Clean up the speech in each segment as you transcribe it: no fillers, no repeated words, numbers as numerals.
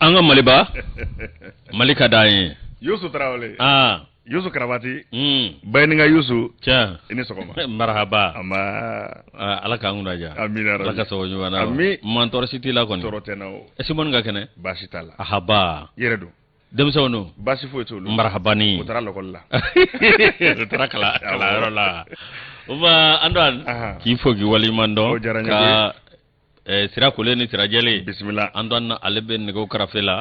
anga maliba malika dai Yusu Traoré Yusu Karabati Baininga Yusu cha ini sokoma marhaba ama ala ka ngunda ja amina ala ka so nywana ami mantor city la kon torotenao esimon nga kene bashitala ahaba yeredo dem sawno basifu etulu marhabani utara lokolla utara kala rola uma andan ki fogi wali mando ka sira kule ni sira jeli bismillah andan alebe nego karafela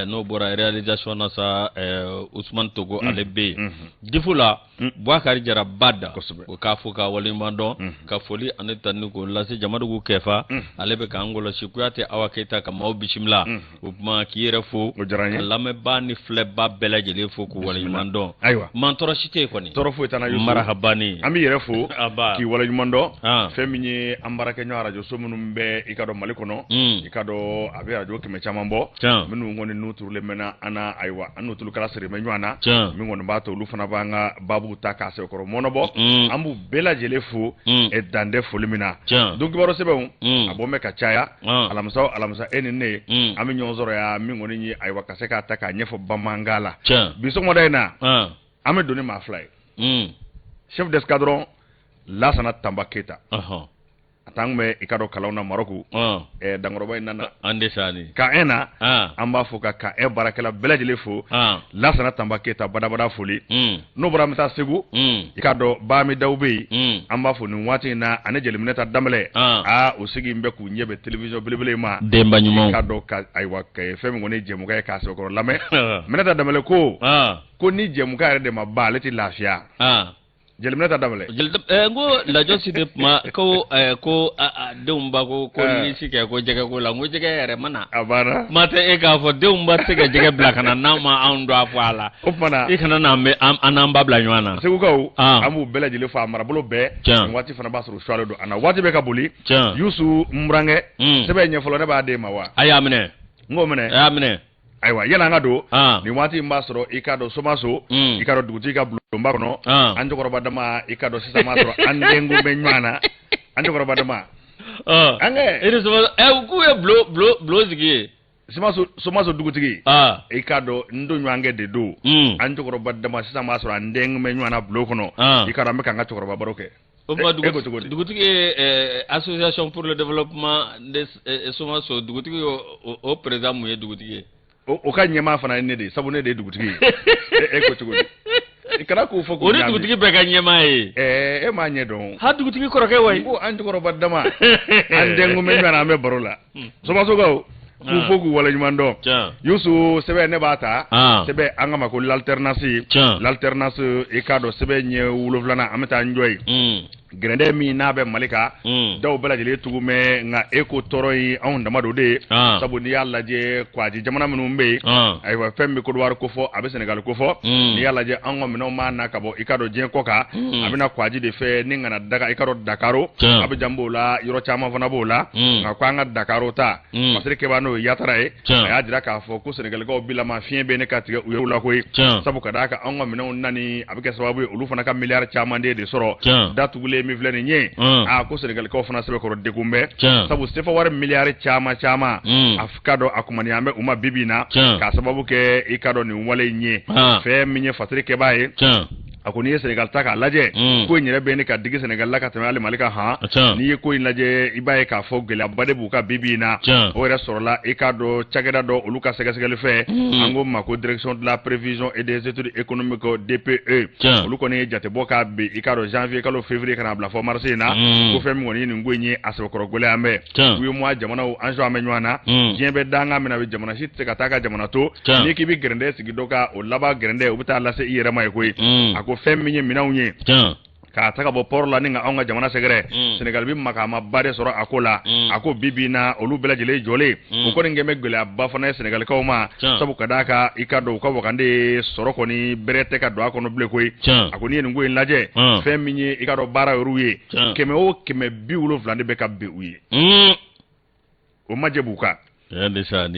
no bora realisation na sa Ousmane Togo alebe difula Bouakari Jara bada ko ka fuka wali mando ka foli aneta nugo lasi jamadugo kefa alebe ka angolo sikuyate awaketa ka maw bismillah upma kiyere fo lame bani fleba bela jeli fo ko wali mando aywa man toro cité ko ni toro fo tana yusu marhabani ami yere fo ki wali mando feminye ambarake nyo radio so munum be ikado malikono ikado abe radio kime chamambo minu ngoni nuturule mena ana aywa anu tulu kala sere menywana mi ngoni bato lu fana banga babu taka se ko monobo ambu bela jele fo e dande folimina donc baro sebe abome ka chaya alamsa enene ami nyonzoro ya mi ngoni ni aywa kaseka taka nyefo bamangala biso modena ami doni ma fly chef d'escadron Lassana Tamba Keita atangme ikado kalawna Maroku dangoroba nana andesani ka ena amba foka ka e barakela belajele fo Lassana Tamba Keita bada foli no baramta segu ikado bami dawbe amba fo ni wati na anejele mineta damle osigi mbe ku nyebe television belebele ma demba nyumo ikado ka aywa ka femi ngone jemu ka ka so ko lame mineta damle ko ni jemu ka de ma ba leti lafia jelmeta damle ngo la joside ma ko deumba ko ni sike ko jege ko la ngo jege yere mana abara mate e ka fo deumba sike jege blakana na ma ando afala opana e kana na me anamba bla nywana segu ko amu bela jele fa mara bolo be wati fana basuru shwalo do ana wati be ka boli yusu mrange sebe nyefolo ne ba de mawa ayamne ngo mene ayamne aywa yela ngado ni wati mbasoro ikado somaso ikado dugutika blomba kono anjo ko badama ikado sisa masoro andengu menywana anjo ko badama ange iri so ku e blo zigi somaso dugutigi ikado ndo nyange de do anjo ko badama sisa masoro andengu menywana blo kono ikado ameka ngacho ko baroke dugutigi association pour le développement des somaso dugutigi au président mu dugutigi o ka nyema fana ne de sabu ne de dugutigi ko tugudi ikara ko foko o dugutigi be ka nyema e ma nye don ha dugutigi ko roke way o anju ko badama ande ngume nyana me barola so ma so go ku foku wala nyumando yusu sebe ne bata sebe angama ko l'alternance ikado sebe nye wulovlana ameta njoy grende mi nabe malika daw bela jele tugume nga eko toroi on damado de sabu ni yalla je kwaji jamana minum be ay wa femmi ko war ko fo abe Senegal ko fo ni yalla je ango mino mana kabo ikado je koka abina kwaji de fe ni ngana daga ikado Dakaro abe jambola yoro chama fana bola nga kwanga Dakaro ta masire ke bano yatara ya jira ka fo ko Senegal go bila ma fien be ne ka tiga uyula koy sabu kadaka ango mino nani abike sababu ulu fana ka milliard chama de soro datugule mi vleni nye ko Senegal ko fana sebe ko degumbe sabu sefa war milliard chama afkado akumani ambe uma bibina ka sababu ke ikado ni wale nye fe minye fatri ke bae akoni Senegal taka laje ko nyere be ne ka digi Senegal la ka tamale malika ni ko laje ibaye ka fogele abade buka bibina o re sorola ikado chageda do oluka segasegale fe ango mako direction de la prévision et des études économiques DPE oluko ne jate boka be ikado janvier kalo février kana bla fo mars na ko femi woni ni ngwenye asokoro gole ambe wi mo jamana o anjo amenywana jembe danga mena be jamana shit se kataka jamana to ni kibi grende sigidoka o laba grende ubuta la se ire mai koy ko femmi nye minawunye ka taka bo porla ninga onga jamana segere Senegal bi makama bare soro akola ako bibina olu bela jele jole ko ninge megele abafana Senegal kawma sabu kadaka ikado ko wakande soro ko ni berete ka do akono ble koy ako ni ngo en laje femmi nye ikado bara ruye keme o keme bi ulo flande be ka be uye o majebuka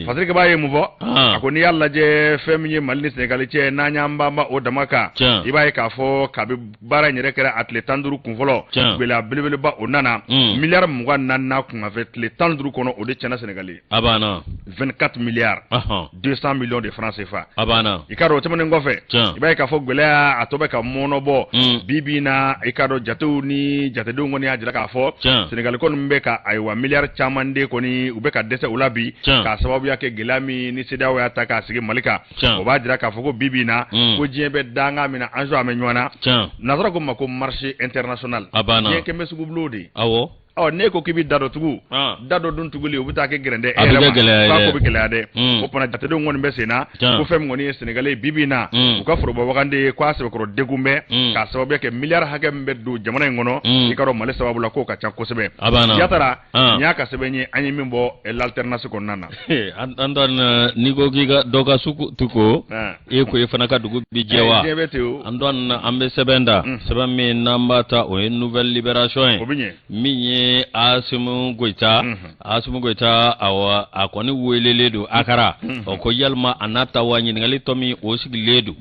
Patrick Baye mu fɔ a ko n'i y'a lajɛ fɛn min ye Mali ni Senegal cɛ n'an y'an banba o dama kan i b'a ye k'a fɔ kabi baara in yɛrɛ kɛra a tile 15 kun fɔlɔ gɛlɛya belebeleba o nana miliyari 24 kun ka fɛ tile 15 kɔnɔ o de tiɲɛna Senegal ye 24 milliards 200 millions de francs CFA i ka dɔn o tɛmɛnen kɔfɛ i b'a ye k'a fɔ gɛlɛya a tɔ bɛ ka mɔnɔbɔ bi na i ka dɔn jatew ni jatedenw kɔni y'a jira k'a fɔ Senegal kɔni bɛ ka ayiwa miliyari caman de kɔni u bɛ ka dɛsɛ u la bi k'a sababuya kɛ gɛlɛya min ni CEDEAO y'a ta k'a sigi Mali kan o b'a jira k'a fɔ ko bi na ko diɲɛ bɛ danga min na an sɔn a bɛ ɲɔgɔn na nazara ko ma ko marché international diɲɛ kɛmɛ bɛ sugu bulon de ne ko k'i bɛ da dɔ tugu da dɔ dun tuguli u bɛ taa kɛ gɛrɛndɛ e yɛrɛ ma ko bɛ gɛlɛya dɛ o fana jatedenw kɔni bɛ sen na ko fɛn min kɔni ye Sénégalais bi na u ka forobawaganden k'a sɛbɛkɔrɔ degun bɛ k'a sababuya kɛ miliyari hakɛ min bɛ don jamana in kɔnɔ i ka dɔn Mali sababu la k'o ka ca kosɛbɛ yatara nin y'a ka sɛbɛn ye an ye min bɔ l'alternance kɔnɔna na an dɔn n'i ko k'i ka dɔ ka sugu ko e ko e fana ka dugu bi jɛ wa an dɔn an bɛ sɛbɛn da sɛbɛn min n'an b'a ta o ye nouvelle libération ye o bɛ ɲɛ min ye Assimi Goïta awa a kɔni welelen don Akara o ko yalima a n'a ta wa ɲininkali tɔ min o sigilen don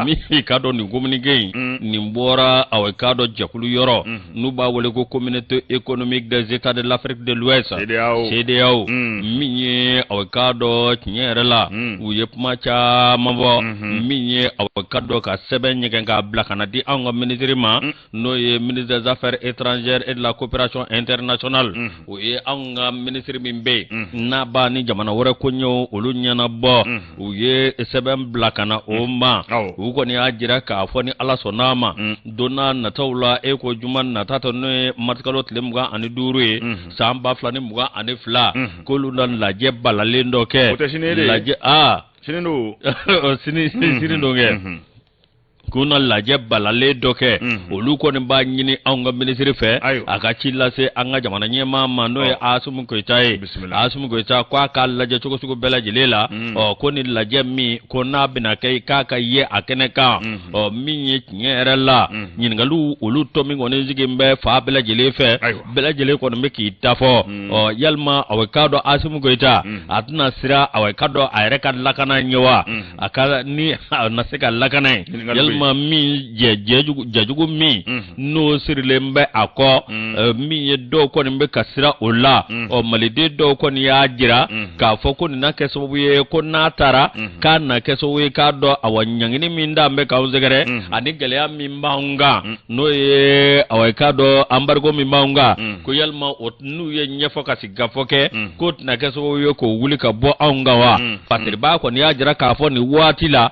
min ka dɔn nin communiqué in nin bɔra aw ka dɔn jɛkulu yɔrɔ n'u b'a wele ko communauté économique des états de l'Afrique de l'Ouest CEDEAO min ye aw ka dɔn tiɲɛ yɛrɛ la u ye kuma caman fɔ min ye aw ka dɔn ka sɛbɛn ɲɛgɛn k'a bila ka na di anw ka ministre ma n'o ye ministre des affaires étrangères et de la coopération internationale o ye anw ka ministre min bɛ n'a b'a ni jamana wɛrɛ ko ɲɛw olu ɲɛnabɔ u ye sɛbɛn bila ka na o ma u kɔni y'a jira k'a fɔ ni Ala sɔnn'a ma don n'a nataw la e ko juma nata tɔ n'o ye matikalo tile 25 ye san 2022 k'olu na lajɛ balalen dɔ kɛ lajɛ sini don kɛ kuna lajɛ balalen dɔ kɛ olu kɔni b'a ɲini anw ka ministre fɛ a ka ci lase an ka jamana ɲɛmaa ma n'o ye Assimi Goïta ye Assimi Goïta ko a k'a lajɛ cogo sugu bɛɛ lajɛlen la ko ni lajɛ min ko n'a bɛna kɛ k'a ka ye a kɛnɛ kan min ye tiɲɛ yɛrɛ la ɲininkaliw olu tɔ min kɔni sigi bɛ fa bɛɛ lajɛlen fɛ bɛɛ lajɛlen kɔni bɛ k'i ta fɔ yalima a k'a dɔn Assimi Goïta a tɛna sira a k'a dɔn a yɛrɛ ka lakana ɲɛ wa a ka ni a na se ka lakana ye yalima min jɛjugu min n'o sirilen bɛ a kɔ min ye dɔw kɔni bɛ ka sira o la maliden dɔw kɔni y'a jira k'a fɔ ko nin na kɛ sababu ye ko n'a taara k'a na kɛ sababu ye k'a dɔn awa ɲangini min d'an bɛ k'aw sɛgɛrɛ ani gɛlɛya min b'anw kan n'o ye awa k'a dɔn embargo min b'anw kan ko yalima n'u ye ɲɛfɔ ka sigi ka fɔ kɛ k'o tɛna kɛ sababu ye k'o wuli ka bɔ anw kan wa Patriba kɔni y'a jira k'a fɔ nin waati la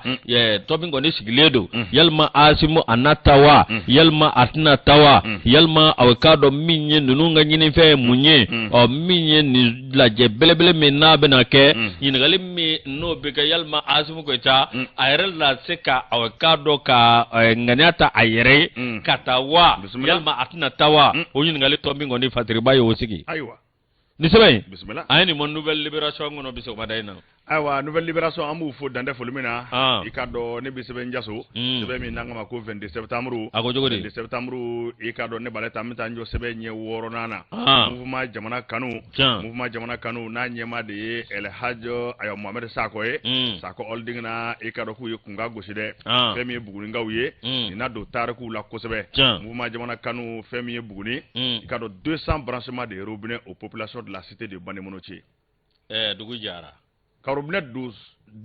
tɔ min kɔni sigilen don yalima Assimi a na ta wa yalima a tɛna ta wa yalima a k'a dɔn min ye ninnu ka ɲinifɛn ye mun ye min ye nin lajɛ belebele min n'a bɛna kɛ ɲininkali min n'o bɛ kɛ yalima Assimi Goïta a yɛrɛ la se ka a k'a dɔn ka ŋaniya ta a yɛrɛ ye ka taa wa yalima a tɛna ta wa o ɲininkali tɔ min kɔni Patriba y'o sigi ni sɛbɛn a ye nin ma nouvelle libération kɔnɔ bi sɔgɔmada in na ayiwa nouvelle libération an b'u fo dantɛ foli min na i ka dɔn ne bɛ sɛbɛn jaso sɛbɛn min n'an ka ma ko 22 septembre a ko cogo di 22 septembre i ka dɔn ne b'ale ta an bɛ taa n jɔ sɛbɛn ɲɛ 6nan na mouvement jamana kanu n'a ɲɛmaa de ye El Hadj Mohamed Sakɔ ye Sakɔ holding na i ka dɔn k'u ye kunkan gosi dɛ fɛn min ye Bugunikaw ye nin na don tarikuw la kosɛbɛ mouvement jamana kanu fɛn min ye Buguni i ka dɔn 200 branchements de robinet aux populations de la cité de Banemonotier dugu jara ka robinet du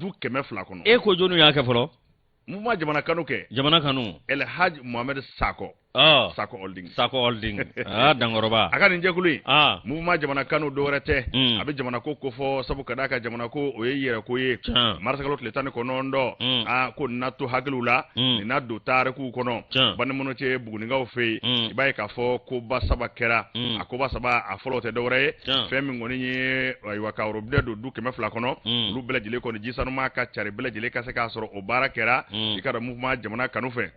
200 kɔnɔ e ko jɔnni y'a kɛ fɔlɔ mouvement jamana kanu kɛ jamana kanu El Hadj Mohamed Sakɔ Sakɔ holding dankɔrɔba a ka nin jɛkulu in mouvement jamana kanu dɔ wɛrɛ tɛ a bɛ jamana ko kofɔ sabu ka d'a ka jamana ko o ye yɛrɛ ko ye marisakalo tile 19 ko nin na to hakiliw la nin na don tarikuw kɔnɔ Banemonotier Bugunikaw fɛ yen i b'a ye k'a fɔ koba saba kɛra a koba saba a fɔlɔ tɛ dɔwɛrɛ ye fɛn min kɔni ye ayiwa ka robinet don 200 kɔnɔ olu bɛɛ lajɛlen kɔni ji sanuma ka cari bɛɛ lajɛlen ka se k'a sɔrɔ o baara kɛra i ka dɔn mouvement jamana kanu fɛ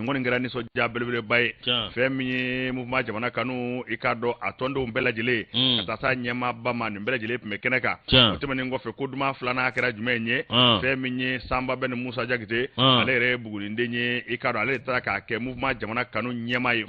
ngoni ngara ni so jabelbele bay femi mouvement jamana kanu ikado atondo mbelajile kata sa nyema bama ni mbelajile me keneka otemani ngofe koduma flana akara jumenye femi nye samba ben musa jagite alere buguni ndenye ikado ale taka ke mouvement jamana kanu nyema yi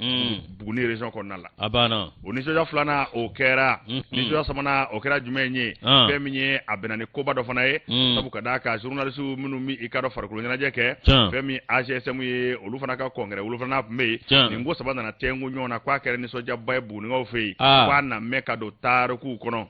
buguni region konala abana oni soja flana okera ni soja samana okera jumenye femi nye abenani koba do fanaye sabu kadaka journalist munu mi ikado farkulu ngana jeke femi AGSM ye olu fana ka kongre olu fana me ni ngo sabana na tengu nyona kwa kere ni soja bible ni ngofe kwa na meka do taruku kono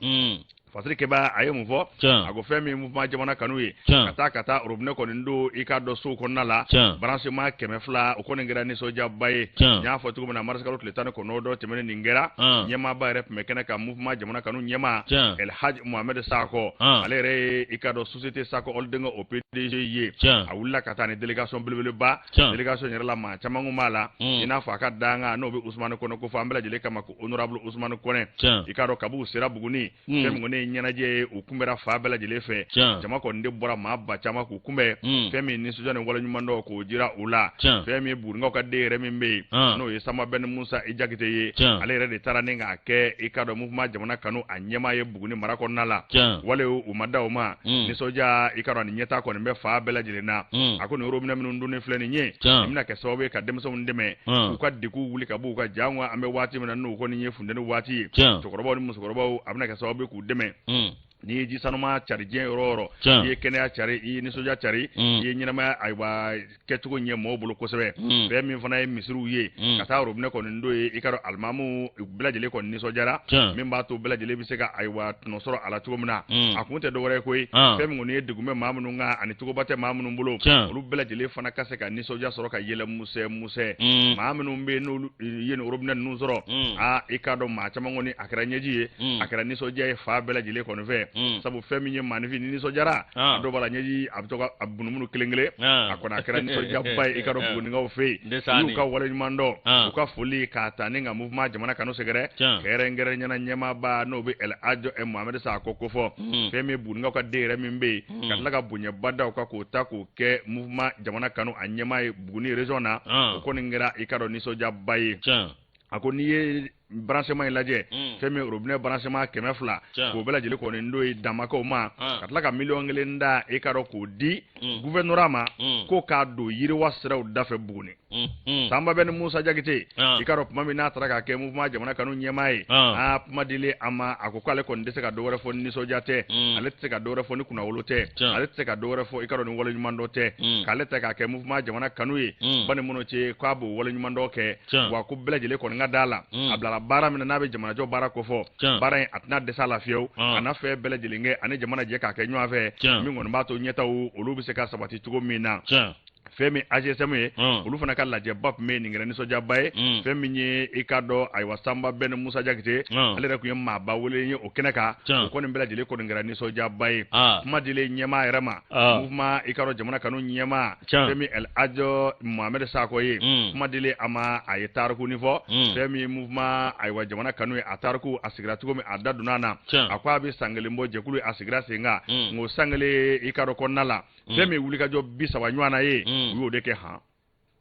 fasiri keba aye mufo ago femi mouvement jamana kanui kata robne ko ndo ikado so ko nala branchement kemefla o ko ngera ni soja baye nya fo tuko na marska rot letane ko nodo temene ningera nyema ba rep mekene ka mouvement jamana kanu nyema el haj mohammed sako alere ikado société sako oldengo o PDG ye awulla kata ni délégation belbele ba délégation nyera la ma chamangu mala ina fa ka danga no be Ousmane Kono ko fambela jele kama ko honorable Ousmane Kone ikado kabu sera buguni femi nyanaje ukumbera fabela jilefe jama ko nde bora mabba chama ku kumbe femi ni sujane wala nyumando ko jira ula femi buringa ka de remimbe no yesama ben musa ijagite ye ale rede taraninga ke ikado mouvement jamana kanu anyema ye buguni marako nala wale umada uma ni soja ikado ni nyeta ko ne fabela jilena ako ni romina minu ndune fleni nye imna ke sobe ka demso ndeme ku ka diku wuli ka bu ka jangwa ambe wati mena no ko ni nyefunde no wati to ko ni muso ko abna ke sobe ku deme ni ji sanuma charje roro ye kene a chari i ni soja chari ye nyinama aywa ketugo nye mo bulu kosebe be mi fana misru ye kata robne ko ndo ye ikaro almamu belajele ko ni sojara min ba to belajele bi sega aywa no soro ala tugo muna akunte do wore koy be mi ngoni digume mamunu nga ani tugo bate mamunu bulu lu belajele fana kaseka ni soja soro ka yele muse mamunu mbe no ye no robne nu soro ikado ma chama ngoni akara nyeji akara ni soja fa belajele ko no ve sabu femi nye manifi ni sojara do bala nyeji abtoka abunumunu kelengele akona kera ni soja bay ikaro buninga ofe yuka wala nyumando uka fuli kata ninga mouvement jamana kanu segere kere ngere nyana nyema ba no be el ajo e Mohamed sa kokofo femi buninga ka de remimbe katla ka bunye bada ka ko ta ko ke mouvement jamana kanu anyema buguni regiona ko ningera ikaro ni soja bay akoni ye branchement laje femi robinet branchement kemefla ko bela jele ko ndo damako ma katla ka million ngelenda e karo ko di gouvernorama ko ka do yiri wasra dafe buni samba ben Musa Jagite e karo pama na traka ke mouvement jamana kanu nyemai pama dile ama akokale ko ndese ka do wore fo ni sojate alete ka do wore fo ni kuna wolote alete ka do wore fo e karo ni wolo nyumando te kalete ka ke mouvement jamana kanu e bane mono che ko abo wolo nyumando ke wa ko bela jele ko ngadala abla bara mina nabe jamana jo bara ko fo bara atna de sala fiyo ana fe bele jilinge ani jamana je ka ke nywa fe mi ngon ba to nyeta wu olubi se ka sabati tugo mina femi AGSM olu fana kala je bap me ni ngani soja bae femi nye ikado ay wasamba ben Musa Jagite ale rek yemma ba wole nye o keneka ko ni bele jile ko ngani soja bae kuma dile nyema rema mouvement ikaro jamana kanu nyema femi el ajo Mohamed Sako ye kuma dile ama ay tarku niveau femi mouvement ay wa jamana kanu atarku asigra tugo me adadunana akwa bi sangale mbo je kulu asigra singa ngo sangale ikaro konala femi wuli ka jo bisa wa nywana ye wo de ke ha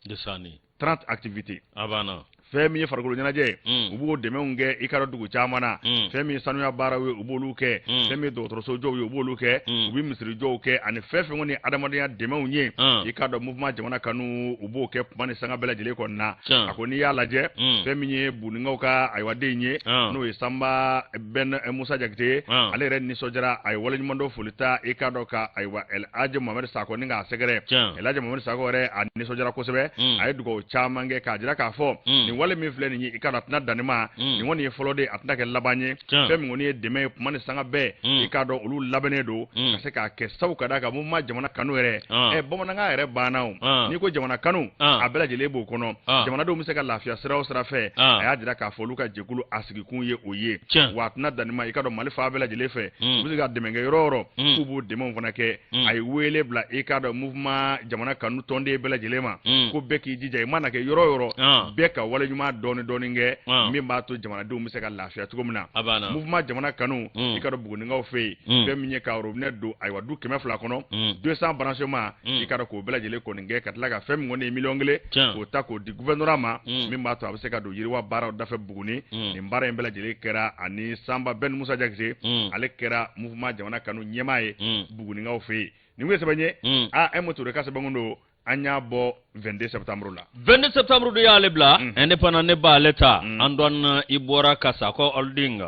de sani 30 activités abana femi fargolo nyanaje ubo de mengue ikaro dugu chamana femi sanuya barawe ubolu ke femi dotoro sojo we ubolu ke ubi misri jo ke ani fefe ngoni adamadiya de menunye ikado mouvement jamana kanu ubo ke mani sanga bela jile ko na akoni ya laje femi nye buninga ka aywa denye no isamba ben Musa Jagite ale ren ni sojara ay wala nyundo fulita ikado ka aywa el aje Mohamed Sako ninga segere el aje Mohamed Sako re ani sojara ko sebe ay dugo chamange ka jira ka fo wale mi fleni ni ikana tna danima ni woni folode atna ke labanye femi ngoni deme mani sanga be ikado ulu labene do kase ka ke sauka daga mumma jamana kanu ere bomana nga ere banao ni ko jamana kanu abela jele bo kono jamana do museka lafia sira osra fe aya dira ka foluka jekulu asigi kunye oye watna danima ikado malifa abela jele fe musika demenge yororo kubu demo mfana ke ay wele bla ikado mouvement jamana kanu tonde bela jele ma ko beki jija mana ke yororo beka wale wale ɲuman dɔɔni kɛ min b'a to jamanadenw bɛ se ka lafiya cogo min na mouvement jamana kanu i ka dɔn Buguninkaw fɛ yen fɛn min ye ka robinet don ayiwa du 200 kɔnɔ 200 branchement i ka dɔn k'o bɛɛ lajɛlen kɔni kɛ ka tila ka fɛn min kɔni ye $1,000,000 k'o ta k'o di gouvernement ma min b'a to a bɛ se ka don yiriwa baaraw dafɛ Buguni nin baara in bɛɛ lajɛlen kɛra ani Sanba Ben Musa Jakite ale kɛra mouvement jamana kanu ɲɛmaa ye Buguninkaw fɛ yen nin ye sɛbɛn ye an mo to de ka sɛbɛn don an y'a bɔ 22 septembre la 22 septembre de y'ale bila indépendant ne b'ale ta an dɔn i bɔra ka Sako Holding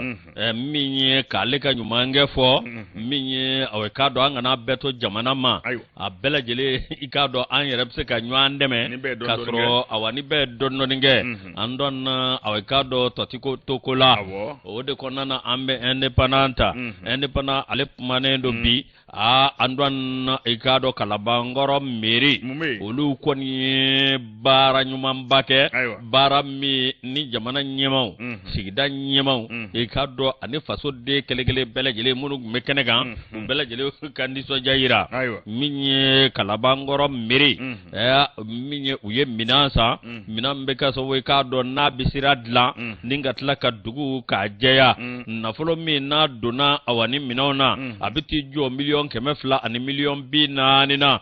min ye k'ale ka ɲuman kɛ fɔ min ye aw ka dɔn an kana bɛɛ to jamana ma a bɛɛ lajɛlen i ka dɔn an yɛrɛ bɛ se ka ɲɔgɔn dɛmɛ ka sɔrɔ awa ni bɛɛ dɔɔni kɛ an dɔn aw ka dɔn tɔtiko toko la o de kɔnɔna na an bɛ indépendant ta indépendant ale kumanen do bi an dɔn i ka dɔn Kalabankɔrɔ mairie olu kɔni baara ɲumanba kɛ baara min ni jamana ɲɛmaw sigida ɲɛmaw i ka dɔn ani faso den kɛlɛkɛlɛ bɛɛ lajɛlen minnu tun bɛ kɛnɛ kan u bɛɛ lajɛlen ka nisɔndiya yira min ye Kalabankɔrɔ mairie min ye u ye minɛn san minɛn bɛ kɛ sababu i ka dɔn n'a bɛ sira dilan ni ka tila ka dugu k'a jɛya nafolo min n'a donna awa ni minɛnw na a bɛ t'i jɔ $200,000 ani $40,000 na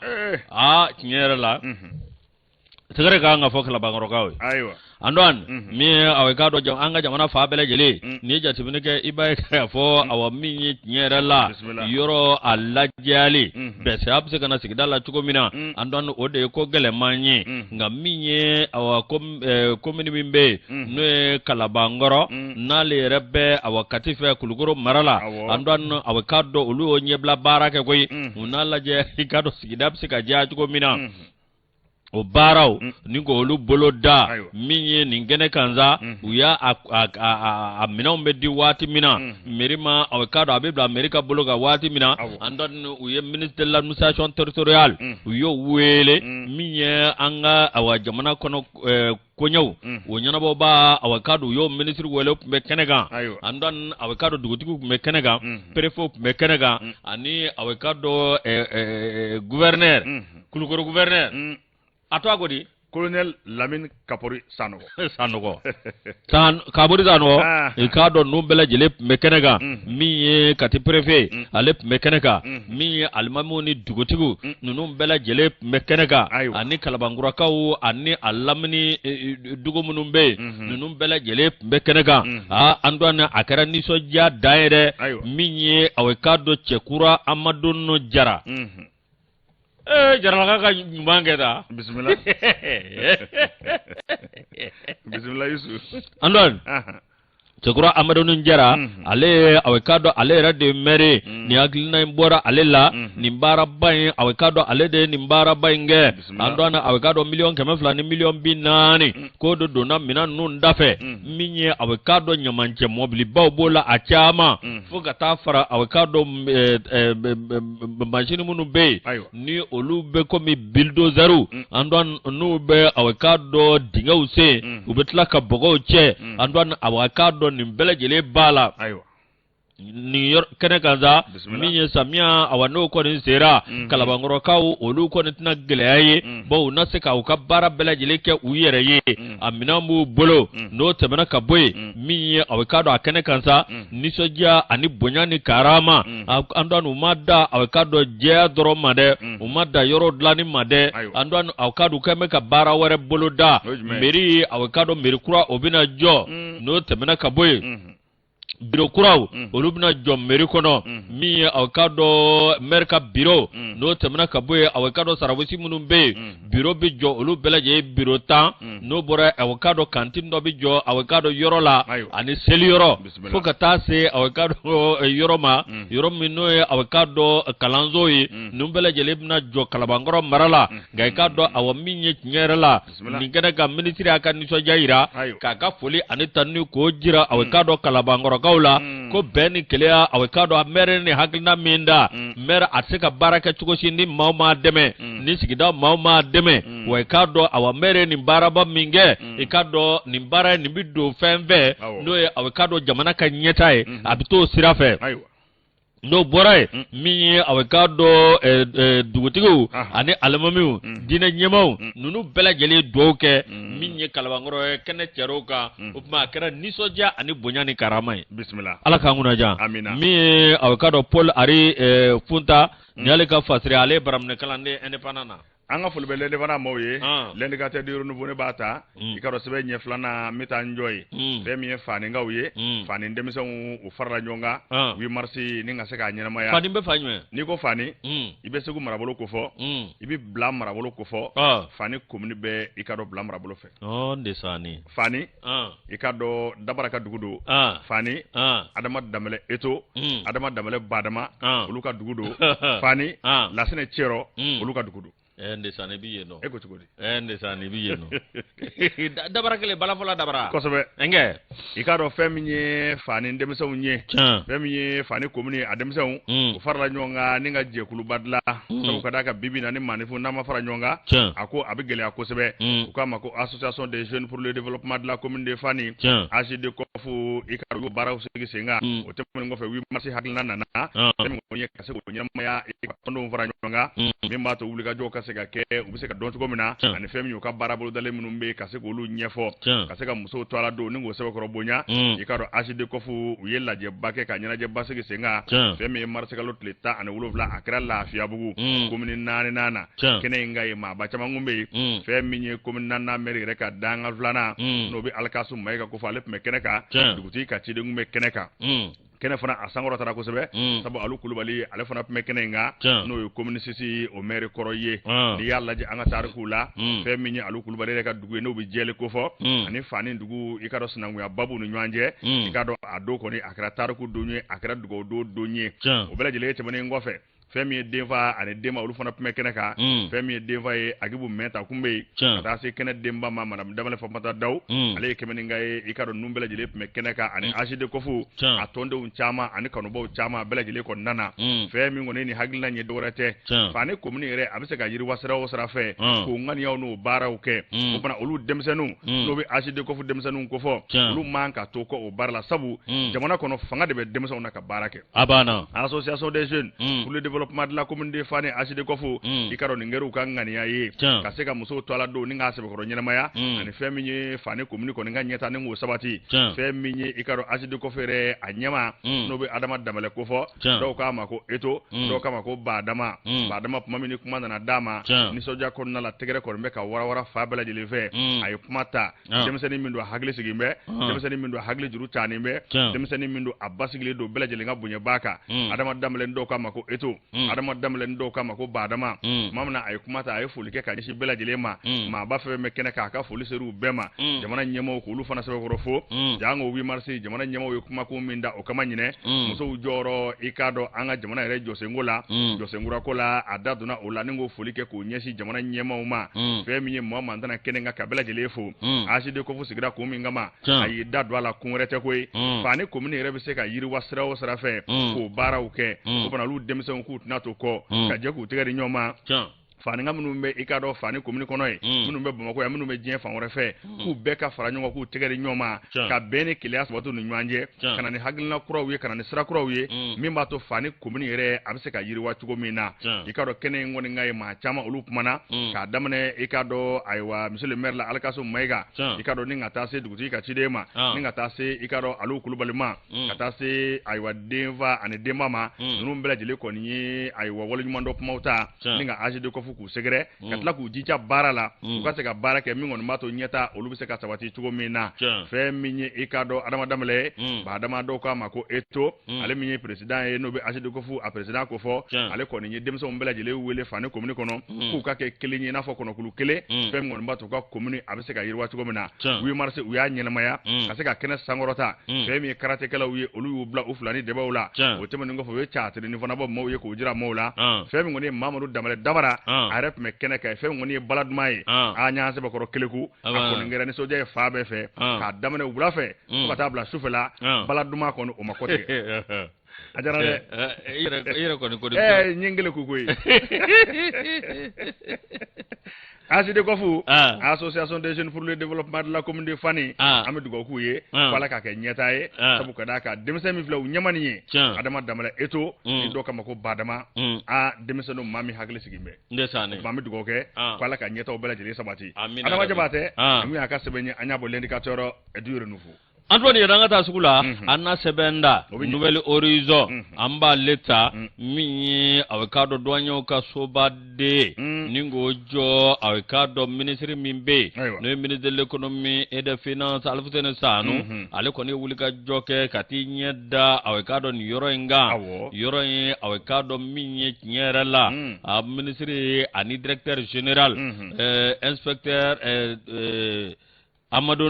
tiɲɛ yɛrɛ la sɛgɛrɛ kan ka fɔ Kalabankɔrɔkaw ye ayiwa andon min aw ka dɔn an ka jamana fa bɛɛ lajɛlen ni jateminɛ kɛ i b'a ye k'a fɔ aw min ye tiɲɛ yɛrɛ la yɔrɔ a lajɛyali bɛsɛ a bɛ se ka na sigida la cogo min na an dɔn o de ye ko gɛlɛman ye nka min ye aw commune min bɛ yen n'o ye Kalabankɔrɔ n'ale yɛrɛ bɛ aw Kati fɛ Kulukoro mara la an dɔn aw ka dɔn olu y'o ɲɛbila baara kɛ koyi u n'a lajɛ i ka dɔn sigida bɛ se ka diya cogo min na o baaraw ni ko olu bolo da min ye nin kɛnɛ kanza u y'a a minɛnw bɛ di waati min na mairie ma aw ka dɔn a bɛ bila mairie ka bolo kan waati min na an dɔn u ye ministre de l'administration territoriale u y'o wele min ye an ka aw jamana kɔnɔ koɲɛw o ɲɛnabɔ b'a aw ka dɔn u y'o ministre wele tun bɛ kɛnɛ kan an dɔn aw ka dɔn dugutigiw tun bɛ kɛnɛ kan préfet tun bɛ kɛnɛ kan ani aw ka dɔn gouverneur Kulukoro gouverneur a to a ko di colonel Lamine Kapori Sanogo Kapori Sanogo i k'a dɔn ninnu bɛɛ lajɛlen tun bɛ kɛnɛ kan min ye Kati préfet ale tun bɛ kɛnɛ kan min ye alimamiw ni dugutigiw ninnu bɛɛ lajɛlen tun bɛ kɛnɛ kan ani Kalabankɔrɔkaw ani a lamini dugu minnu bɛ yen ninnu bɛɛ lajɛlen tun bɛ kɛnɛ kan an dɔn a kɛra nisɔndiya dan ye dɛ min ye aw k'a dɔn Cɛkura Amadu Jara Jaralaka ka ɲuman kɛ da bisimila bisimila Yusuf andon Cɛkura Amadu Jara ale aw ka dɔn ale yɛrɛ de maire ni hakilina in bɔra ale la nin baaraba in aw ka dɔn ale de nin baaraba in kɛ an dɔn aw ka dɔn $200,000 ni $40,000 ko do donna minɛn ninnu dafɛ min ye aw ka dɔn ɲamancɛ mɔbilibaw b'o la a caman fo ka taa fara aw ka dɔn machine minnu bɛ yen ni olu bɛ komi bulldozer an dɔn n'u bɛ aw ka dɔn dingɛw sen u bɛ tila ka bɔgɔw cɛ an dɔn aw ka dɔn nin bɛɛ lajɛlen b'a la nin kɛnɛ kanza min ye samiya awa n'o kɔni sera Kalabankɔrɔkaw olu kɔni tɛna gɛlɛya ye bawo u na se ka u ka baara bɛɛ lajɛlen kɛ u yɛrɛ ye a minɛn b'u bolo n'o tɛmɛna ka bɔ yen min ye aw ka dɔn a kɛnɛ kanza nisɔndiya ani bonya ni karama an dɔn u ma da aw ka dɔn jɛya dɔrɔn ma dɛ u ma da yɔrɔ dilanni ma dɛ an dɔn aw ka dɔn u kɛn bɛ ka baara wɛrɛ bolo da mairie aw ka dɔn mairie kura o bɛna jɔ n'o tɛmɛna ka bɔ yen bureau kuraw olu bɛna jɔ mairie kɔnɔ min ye aw ka dɔn maire ka bureau n'o tɛmɛna ka bɔ yen aw ka dɔn saragosi minnu bɛ yen bureau bɛ jɔ olu bɛɛ lajɛlen bureau 10 n'o bɔra aw ka dɔn cantine dɔ bɛ jɔ aw ka dɔn yɔrɔ la ani seli yɔrɔ fo ka taa se aw ka dɔn yɔrɔ ma yɔrɔ min n'o ye aw ka dɔn kalanso ye ninnu bɛɛ lajɛlen bɛna jɔ Kalabankɔrɔ mara la nka i ka dɔn aw min ye tiɲɛ yɛrɛ la nin kɛnɛ kan ministre y'a ka nisɔndiya yira k'a ka foli ani tanu k'o jira aw ka dɔn Kalabankɔrɔ la ko bɛn ni keleya aw ka dɔn a maire ni hakilina min da maire a se ka baara kɛ cogo si ni maaw ma dɛmɛ ni sigida maaw ma dɛmɛ wa i ka dɔn aw maire ni baaraba min kɛ i ka dɔn nin baara nin bi don fɛn fɛ n'o ye aw ka dɔn jamana ka ɲɛta ye a bɛ t'o sira fɛ no boray mi aweka do dugutigo ani alamamiu dina nyemau nunu bela jeli doke minye kalabangoro kene cheroka upma kera nisoja ani bonyani karamai bismillah ala kanguna ja mi aweka do Paul ari funta nyale ka fasri ale baramne kalande independana anga fulbe lende bana moye lende ka te diru no bone bata ikaro sebe nye flana mita njoy be mi fani ngawye fani ndemison u farla nyonga wi marsi ni nga seka nyana maya fani be fanywe ni ko fani ibe segu marabolo ko fo ibi bla marabolo ko fo fani komni be ikaro bla marabolo fe ndesani fani ikado dabara ka dugudo fani adama damele eto adama damele badama uluka dugudo fani lasene chero uluka dugudo ndesani biye no eko chugodi ndesani biye no dabara kele bala fola dabara kosobe enge ikado feminye fani ndemso unye feminye fani komuni ademso u farla nyonga ninga je kulu badla so kadaka bibi na ni manifu na mafara nyonga ako abigele akosebe ukama ko association des jeunes pour le développement de la commune de Fani AJD kofu ikado bara usigi senga o temene ngofe wi marsi hakilna na temene ngoye kase ko nyama ya ikondo mfara nyonga mimba to ubulika joka sega ke ubise ka donto komina ani femi yo ka barabolo dale munumbe kase ko lu nyefo kase ka muso to ala do ningo sebe ko bonya ikaro AJD kofu uyela je bake ka nyana je basigi senga femi marsi ka lotleta ani wulovla akra la afia bugu komini nana kene ngai ma ba chama ngumbe femi nye komini nana meri reka danga vlana no bi alkasu maiga ko fale me keneka duguti ka chide ngume keneka kene fana asangoro tara ko sebe sabu alu kulubali ale fana me kenenga no yo community o maire koroye di yalla ji anga tariku la fe minni alu kulubali reka dugu no bi jele ko fo ani fani dugu ikado sinangu ya babu no nyanje ikado ado ko ni akra tariku donye akra dugo do donye o bela jele tebane ngofe femi deva ane dema ulu fana pme keneka femi deva e agibu meta kumbe ata se kene demba mama nam damale famata daw ale kemeni ngai ikado numbele jele pme keneka ane AJD kofu atonde unchama ane kanuba unchama bela jele ko nana femi ngone ni hagilna nye dorete fane komuni re abise ga yiri wasra fe ko ngani yaw no bara uke ko bana ulu demsenu no be AJD kofu demsenu ko fo ulu manka to ko o barla sabu jamana kono fanga de be demsenu naka barake abana association des jeunes pour le développement de la commune de Fani AJD kofu ikaro ningeru kangani yayi kaseka muso to ala do ninga sebe ko nyenamaya ani feminye Fani commune ko ninga nyeta ningo sabati feminye ikaro AJD kofere anyama no be adama damale kofo do kama ko eto do kama ko badama pumamini kuma na dama ni soja ko na la tegere ko mbeka wara fa bela jele fe ay pumata demseni mindo hagle sigimbe demseni mindo hagle juru tanimbe demseni mindo abasigile do bela jele ngabunye baka adama damale do kama ko eto adama damle ndo kama ko badama mamna ay kumata ay fulike ka shi bela jilema ma ba fe me kene ka fuliseru bema jamana nyemo ko lu fana sebe ko rofo jango wi marsi jamana nyemo wi kuma ko minda o kama nyine muso joro ikado anga jamana re josengula kola adaduna olaningo fulike ko nyeshi jamana nyemo ma fe mi nyemo mandana kene nga kabela jilefo AJD ko fu sigira ko mi ngama ay dadwa la kunrete ko fani ko mi re be se ka yiri wasra fe ko bara uke ko bana lu demse ko nato ko ka je ku tigari nyoma fani nga munu be ikado fani komuni kono e munu be bamako ya munu be jien fa wore fe ku be ka fara nyoma ku tigari nyoma ka bene kilias wato nu nyanje kana ni hagilna kurawiye kana ni sira kurawiye mimba to fani komuni re abse ka yiri wachugo mina ikado kene ngoni ngai ma chama ulup mana ka damane ikado aywa monsieur le maire la alkaso maiga ikado ninga tase duguti ka chidema ninga tase ikado alu kulubalima ka tase aywa deva ane demama nunu mbela jele ko ni aywa wala nyumando pumauta ninga AJD ko ku segere katla ku jija barala ku ka se ka barake mi ngon mato nyeta olu se ka sabati tugo mina fe minye ikado adama damle ba adama do ka mako eto ale minye president e no be AJD ko fu a president ko fo ale ko ni demso mbela jele wele fane komuni kono ku ka ke kelinyi na fo kono kulu kele fe ngon mato ka komuni abise ka yirwa tugo mina wi marse u ya nyena maya ka se ka kene sangorota fe mi karate kala wi olu yu bla uflani de bawla o tema ngo fo we chat ni fona bo mo ye ko jira mawla fe mi ngoni mamadou damle dabara arep me kene kay fe ngoni balad may anya se bakoro keleku akon ngere ni soje fa be fe ka damane wula fe ko tabla sufela balad ma ko o makote ajara de ire ko ni ko nyengele ku koy aside ko fu association des jeunes pour le développement de la commune de Fani am dugo ku ye wala ka ke nyeta ye sabu ka da ka demse mi flaw nyamani ye adama damala eto do kama ko badama a demse no mami hagle sigimbe ndesane mami dugo ke wala ka nyeta o bela jeli sabati adama jabate ami aka sebenye anya bo l'indicateur e dure nouveau Antoine Rangata Sukula, Anna Sebenda, Nouvelle Horizon, Amba Leta, Mini, Avocado Douagno Kasoba de, Ningo Jo, Avocado Ministry Mimbe, le ministre de l'économie et des finances, Alfred Sanu, Alekoni Wulika Joke, Katinya da, Avocado Yoroenga, Yoroen, Avocado Mini Nyerala, Ministry, Ani Directeur Général, Inspecteur, Amadou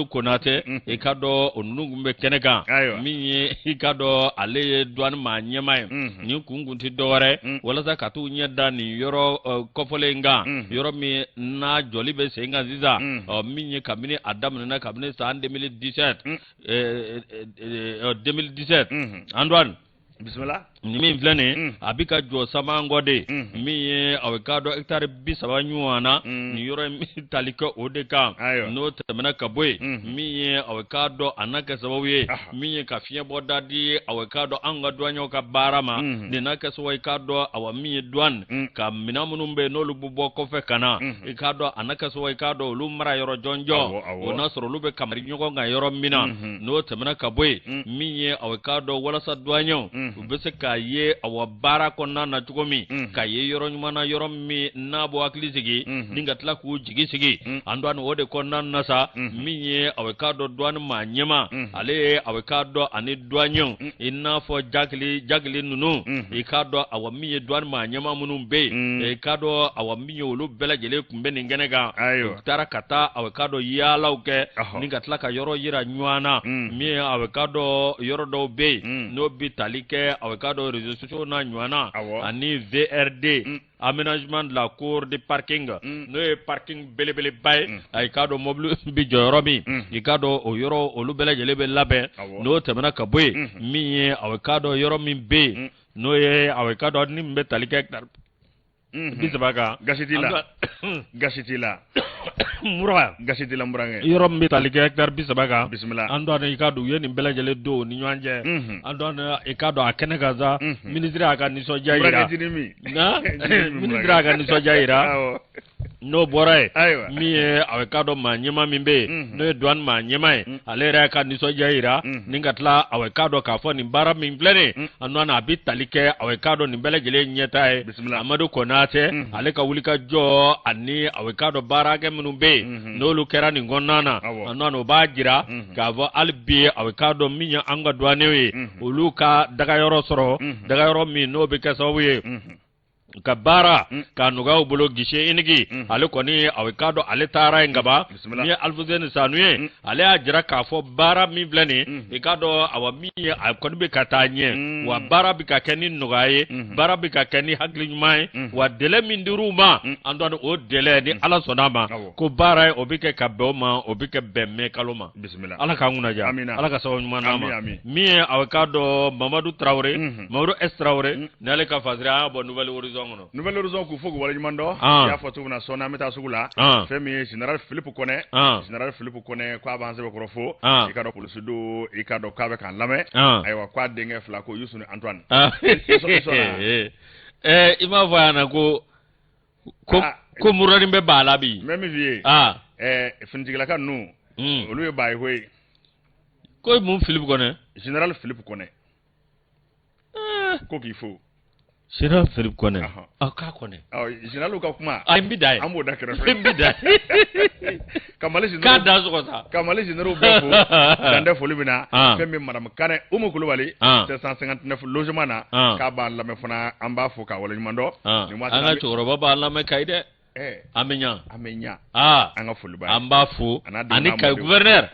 Konate ikado onungumbe kenega minye ikado ale douane ma nyamay ni kungunti dore wala za katu nyeda ni yoro kofolenga yoro mi na jolibe senga ziza minye kabine adam na kabine sa 2017 Antoine bismillah Nimi mflene abika jo sama ngode mi awekado hectare bisaba nyuana ni yoro talika odeka no temena kabwe mi awekado anaka sabawe mi kafia bodadi awekado anga dwanyo ka barama ni naka so awekado awami dwan ka minamunumbe no lububo kofe kana ikado anaka so awekado lumra yoro jonjo ona soro lube kamari nyoko nga yoro mina no temena kabwe mi awekado wala sa dwanyo ubeseka ye awabara konna na tukomi ka ye yoro nyumana yoro mi nabo aklisigi ninga tla ku jigi sigi andwan wode konna nasa miye awekado dwan ma nyema ale awekado ani dwanyo inna fo jagli nunu ikado awamiye dwan ma nyema munum be ikado awamiye olu bela jele kumbe ningenega tara kata awekado yalauke ninga tla ka yoro yira nywana miye awekado yoro do be no bitalike awekado réseaux na nywana ani VRD aménagement de la cour de parking no parking belebele bay ay kado mobile bi jorobi ikado o yoro olubele jelebe labe no temena kaboy mi awekado yoro mi be no ye awekado ni mbe talika hectare bisabaga gasitila mura gasitila murange yoro mbe talika hectare bisabaga bismillah ando na ikado yeni mbele jele do ni nyanje ando na ikado akene gaza ministre aka ni so jaira na ministre aka ni so jaira no boray mi awekado ma nyema mimbe no douane ma nyema alera ka ni so jaira ningatla awekado ka fo ni bara mimblene ando na bitalike awekado ni mbele jele nyeta Amadou Konate aleka wulika jo ani awekado bara ke munumbe no lu kera ni ngonnana ando no bajira ka vo albi awekado minya anga douane we uluka daga yoro soro daga yoro mi no be kasawiye ka bara ka nuga bulo gishe inigi ale koni awekado ale tara ngaba mi alfuzen sanuye ale ajira ka fo bara mi blani ikado awami akoni be katanye wa bara bi ka keni nugaye bara bi ka keni haglinyumai wa dele minduruma andon o dele ni ala sonama ko bara obike ka boma obike bemme kaloma bismillah ala ka nguna ja ala ka sawu manama mi awekado Mamadou Traoré Mamadou Traoré nale ka fazira bo Nouvelle Horizon Nouvelle Horizon ku fogu wala nyumando ya fotu na sona meta sugula femi General Philippe Kone ko avance be korofo ikado police do ikado kabe kan lame aywa kwa denge flako Yusuf Antoine ima voyana ko murari be balabi même vie finjigala kan nu olu e bay hoy ko mum Philippe Kone General Philippe Kone ko ki fo General Philippe Kone aka Kone General ka kuma ay mbidai ambo dakara mbidai kamale ka dazo ko sa kamale General bofo dande folibina femme madame Kane umu kulubali 759 logement na ka ba la me fona amba fo ka wala nyumando ni ma anga choro ba la me kaide amenya anga fuluba amba fu ani kay gouverneur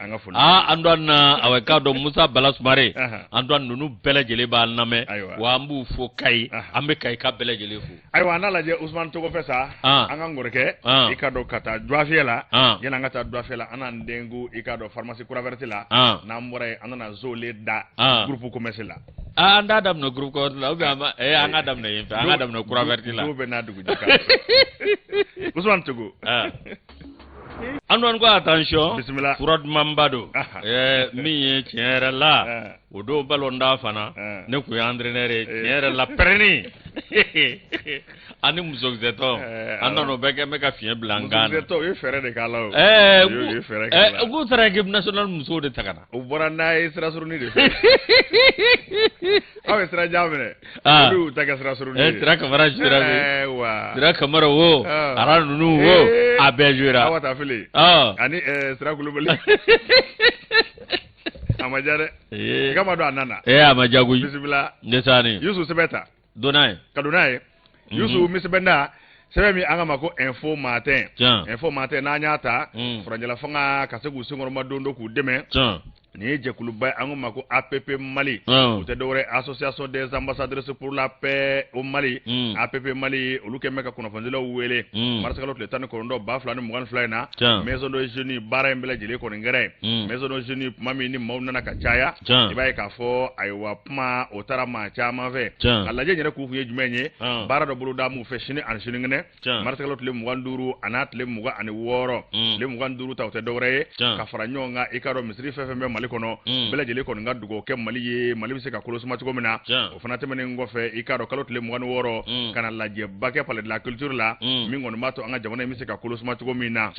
andon awekado Musa Balasmare andon nunu bele jele ba name wa ambu fu kay ambe kay ka bele jele fu aywa nala je Ousmane Togo fesa anga ngoreke ikado kata droafiela yena ngata droafiela anandengu ikado pharmacie Kuravertila na mbore anana zole da groupe commercial la anda dam no groupe ko la be ama anga dam na yimfe anga dam no kura verti la do be na dugu jaka Usman Togo anwan ko attention bismillah Furad Mambado mi tiere la odo balonda fana ne ku entraîneur tiere la perni ani muzogzeto andano beke meka fien blangana muzogzeto ye fere de kala ye fere kala go tara équipe nationale muso de takana o borana isra suruni de awe isra jamene du taka isra suruni tra kamara jira wa tra kamara wo ara nunu wo abejura awata fili ani isra kulubali amajare kama do anana amajagu bismillah ndesani Yusuf Sebeta donai kadonai Yusuf misbenda sebemi anga mako info matin na nyata franjala fanga kasegu singoro madondo ku deme ni jekulu bay anga mako APP Mali te dore association des ambassadeurs pour la paix au Mali APP Mali oluke meka kuna fanjelo wele marsa kalot le tan ko ndo ba flani mugan flyna maison de jeunes bara mbele jele ko ngere maison de jeunes mami ni mawna na kachaya ibay ka fo aywa pma otara ma chama ve alla je nyere ku fu yejumenye bara do bulu da mu fe shini an shini ngene marsa kalot le mugan duru anat le muga ani woro le mugan duru tawte dore ka faranyonga ikaro misri fefe mali kono bela jele kono ngadugo ke mali ye mali bise ka kolosuma tugo mina o fana temene ngofe ikaro kalot le mugan woro kana laje bake pale de la culture la mingon mato anga jamana mise ka kolosuma tugo mina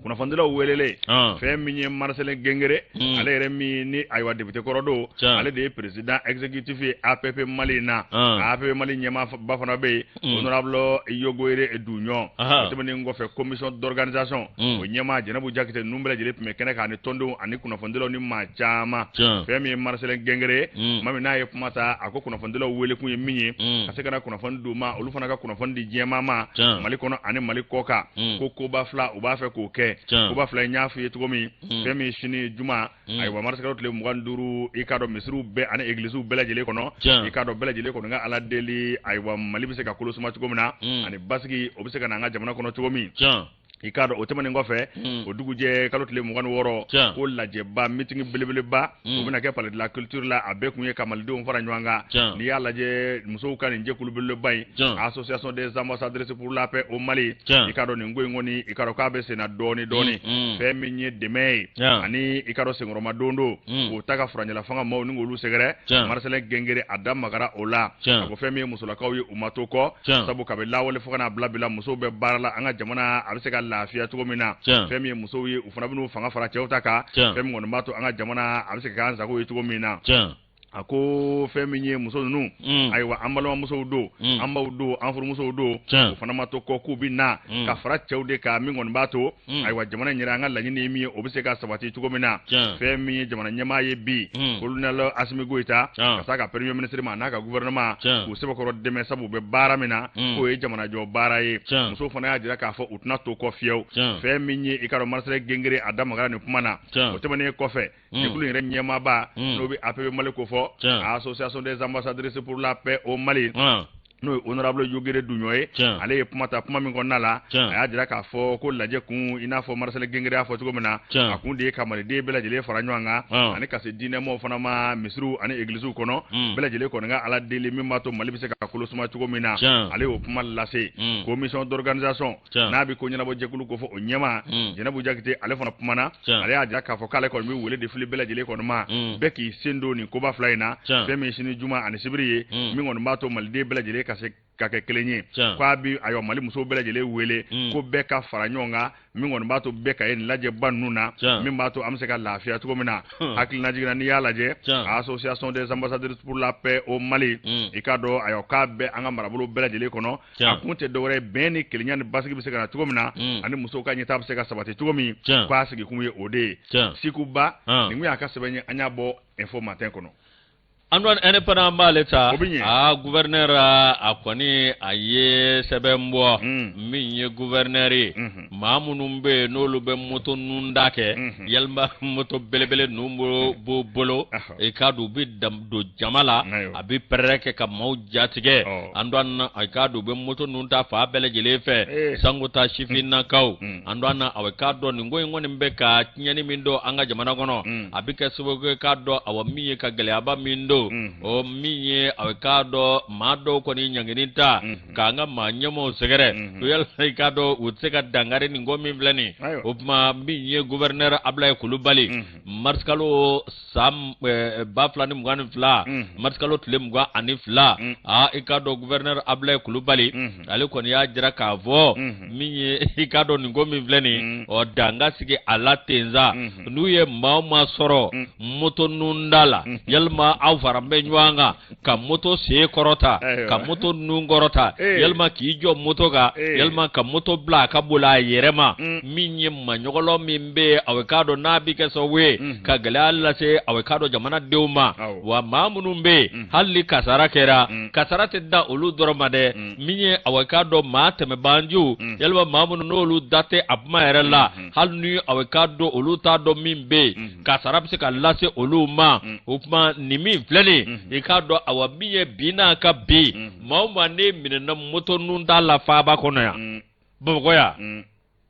kuna fandela welele fe minye Marcel Gengere ale remi ni aywa député korodo ale de président exécutif APP Mali na APP Mali nyama bafana be honorable Yogoire Edunyo temene ngofe commission d'organisation o nyama jenabu jakite numbele jele me kene ka ni tondo ani kuna fandela ni machama fe mi Marcel Gengere mami na ye pumata ako kuna fandela wele kunye minye asekana kuna fandu ma olufana ka kuna fandi jema ma Mali kono ani Mali koka ko ba fla o ba fe ko ke kuba fly nyafu yetugomi femi shini juma aywa marska rotle muganduru ikado misru be ana eglisu bela jele kono ikado bela jele kono nga ala deli aywa malibise ka kulusuma tugomina ani basigi obiseka na nga jamana kono tugomi ikado otemane ngofe oduguje kalotle mugan woro ko laje ba meeting belebele ba obina ke parler de la culture la avec muye kamalde on fara nywanga ni yalla je muso kan nje kulubele bay association des ambassadeurs pour la paix au Mali ikado ni ngoy ngoni ikado ka be sena doni fe minye demey ani ikado sengoro madondo o taka franyala fanga maw ni ngolu segere Marcel Gengere adam magara ola ko fe mi musula kawye umatoko sabu ka be lawole fanga blabila muso be barala anga jamana abiseka lafiya tugo mina femi muso yi ufana binu fanga fara chewtaka femi ngono mato anga jamana abise kanza ko tugo mina ako femi nye muso nu aywa ambalo muso do amba do anfur muso do ufana mato ko kubina ka fara chewde ka mi ngono bato aywa jamana nyira nga lanyini mi obise ka sabati tugo mina femi jamana nyama ye bi kolonel Asimi Goita kasaka premier ministre ma naka gouvernement ko sebe ko deme sabu be bara mina ko e jamana jo bara ye muso fana ya jira ka fo utna to ko fiew femi nye ikaro Marcel Gengere adam gara ni pumana o temane ko fe dikulu ren nyama ba no bi APP Mali ko fo association des ambassadeurs pour la paix au Mali no honorable Yogere Dunyoye ale pumata puma min gonna la aya jira ka fo ko laje kun ina fo Marcel Gengere afo tugo mina akun de kamale de bela jele faranywanga ani kase dine mo fana ma misru ani eglise kono bela jele kono nga ala dele mimato Mali bise ka kolo suma tugo mina ale o puma lase commission d'organisation na bi ko nyina bo jekulu ko fo onyema jena bu jakite ale fana pumana ale aja ka fo kale ko mi wole de fili bela jele kono ma beki sendo ni ko ba flyna femi shini juma ani sibriye mi ngon mato Mali de bela jele kase kake kelenye kwa bi ayo Mali muso bela jele wele ko beka faranyonga mi ngon bato beka en laje banuna mi bato amseka lafiya tugo mina hakil na jigina ni yala je association des ambassadeurs pour la paix au Mali ikado ayo ka be anga marabulu bela jele kono akunte dore beni kelenya ni basigi biseka na tugo mina ani muso ka nyita amseka sabati tugo mi kwa sigi kumye ode sikuba ni mu akasebenye anyabo info matin kono Anwan ene pana maleta gouverneur akwani aye sebembo minye gouverneur mamunumbe nolu be moto nundake yelma moto belebele numbo bo bolo e kadu bi do jamala abi pereke ka mawjatige andwan ay kadu be moto nunta fa belejele fe sanguta shifina kaw andwan awe kadu ni ngoy ngoni mbeka nyani mindo anga jamana gono abi kesugo kadu awamiye ka gele aba mindo do o minye awekado mado ko ni nyanginita kanga manyamo segere to yal kado utseka dangare ni ngomi vlani opma minye gouverneur Ablaye Kulubali marskalo sam baflani mugani fla marskalo tule mugwa ani fla ikado gouverneur Ablaye Kulubali ale ko ya jira ka vo minye ikado ni ngomi vlani o danga sige ala tenza nuye mama soro moto nundala yalma aw farambe nywanga ka moto se korota ka moto nungorota yalma ki jo moto ga yalma ka moto bla ka bula yerema minye manyogolo mimbe awekado nabi ke so we ka galalla se awekado jamana deuma wa mamunumbe halli kasara kera kasara tedda ulu doromade minye awekado mateme banju yalma mamunu no ulu date abma erela halnu awekado ulu ta do mimbe kasara bise ka lase ulu ma upma nimi fleni ikado awabiye bina ka bi mauma ne minna moto nunda la faba kono ya bogoya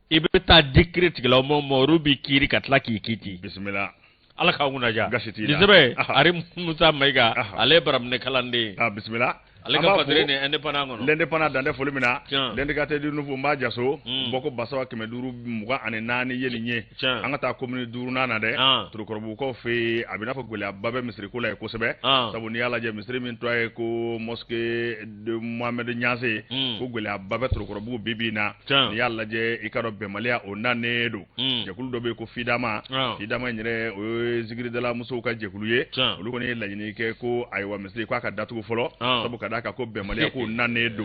ibeta dikrit gila mo rubi kiri katla kiti bismillah ala ka nguna ja disabe ari musa maiga ale baram ne kalande bismillah ale ka padre ne indépendant ngono l'indépendant dande folimina l'indicateur du nouveau ma jaso boko basawa keme duru muga ane nani yeli nye anga ta commune duru nana de turukorobu ko fe abina fo gole ababe misri ko la ko sebe sabu ni ala je misri min toy ko mosquée de Mohamed Niasse ko gole ababe turukorobu bibina ni ala je ikaro be malia o nanedo je kulu do be ko fidama nyere o zigiri de la muso ka je kulu ye olu ko ni la ni ke ko aywa misri ko aka datu folo sabu ka ko bemalia ko nanedo